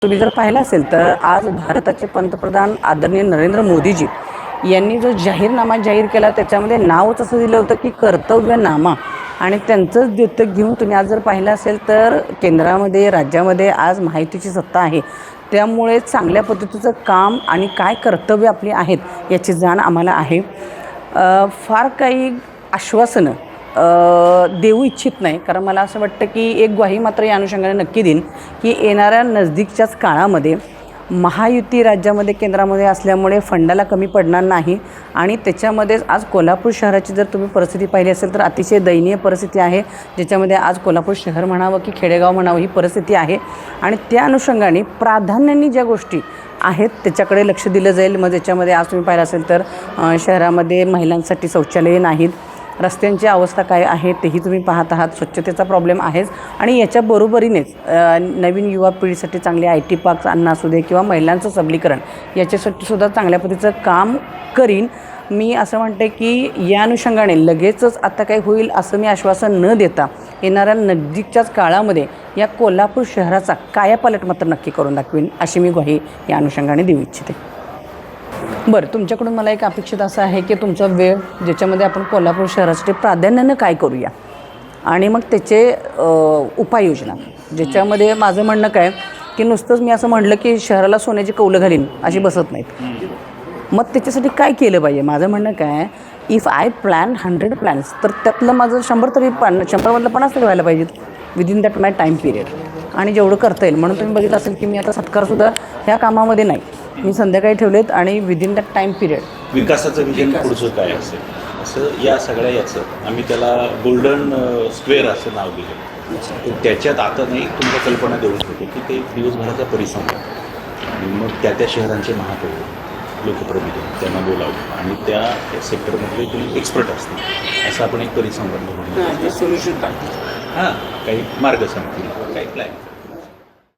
तुम्ही जर पाहिलं असेल तर आज भारताचे पंतप्रधान आदरणीय नरेंद्र मोदीजी यांनी जो जाहीरनामा जाहीर केला त्याच्यामध्ये नावच असं दिलं होतं की कर्तव्यनामा. आणि त्यांचंच दत्तक घेऊन तुम्ही आज जर पाहिलं असेल तर केंद्रामध्ये राज्यामध्ये आज महायुतीची सत्ता आहे. त्यामुळे चांगल्या पद्धतीचं काम आणि काय कर्तव्य आपली आहेत याची जाण आम्हाला आहे. फार काही आश्वासनं देऊ इच्छित नाही, कारण मला असं वाटतं की एक ग्वाही मात्र या अनुषंगाने नक्की देईन की येणाऱ्या नजदीकच्याच काळामध्ये महायुती राज्यामध्ये केंद्रामध्ये असल्यामुळे फंडाला कमी पडणार नाही. आणि त्याच्यामध्येच आज कोल्हापूर शहराची जर तुम्ही परिस्थिती पाहिली असेल तर अतिशय दयनीय परिस्थिती आहे, ज्याच्यामध्ये आज कोल्हापूर शहर म्हणावं की खेडेगाव म्हणावं ही परिस्थिती आहे. आणि त्या अनुषंगाने प्राधान्याने ज्या गोष्टी आहेत त्याच्याकडे लक्ष दिलं जाईल. मग त्याच्यामध्ये आज तुम्ही पाहिलं असेल तर शहरामध्ये महिलांसाठी शौचालये नाहीत, रस्त्यांची अवस्था काय आहे तेही तुम्ही पाहत आहात, स्वच्छतेचा प्रॉब्लेम आहेच. आणि याच्या बरोबरीनेच नवीन युवा पिढीसाठी चांगले IT पार्क्स आणणं असू दे किंवा महिलांचं सबलीकरण याच्यासाठी सुद्धा चांगल्या पद्धतीचं काम करीन. मी असं म्हणते की या अनुषंगाने लगेचच आता काही होईल असं मी आश्वासन न देता येणाऱ्या नजदीकच्याच काळामध्ये या कोल्हापूर शहराचा कायापालट मात्र नक्की करून दाखवीन, अशी मी ग्वाही या अनुषंगाने देऊ इच्छिते. बरं, तुमच्याकडून मला एक अपेक्षित असं आहे की तुमचा वेळ ज्याच्यामध्ये आपण कोल्हापूर शहरासाठी प्राधान्यानं काय करूया आणि मग त्याचे उपाययोजना, ज्याच्यामध्ये माझं म्हणणं काय की नुसतंच मी असं म्हणलं की शहराला सोन्याची कौलं घालीन अशी बसत नाहीत. मग त्याच्यासाठी काय केलं पाहिजे. माझं म्हणणं काय, इफ आय प्लॅन 100 प्लॅन्स तर त्यातलं माझं 100 तरी 100मधलं 50 तरी व्हायला पाहिजेत within that my time period. आणि जेवढं करता येईल म्हणून तुम्ही बघितलं असेल की मी आता सत्कारसुद्धा ह्या कामामध्ये नाही, मी संध्याकाळी ठेवलेत आणि विदिन दॅट टाईम पिरियड विकासाचं विजन पुढचं काय असेल असं या सगळ्या याचं आम्ही त्याला गोल्डन स्क्वेअर असं नाव दिलं. त्याच्यात आता नाही तुमच्या कल्पना देऊ शकतो की ते दिवसभराचा परिसंवाद आणि मग त्या शहरांचे महापौर लोकप्रतिनिधी त्यांना बोलावं आणि त्या सेक्टरमधले तुम्ही एक्सपर्ट असतील असं आपण एक परिसंवाद म्हणून सोल्युशन टाकतो. हां, काही मार्ग सांगतील, काही प्लॅन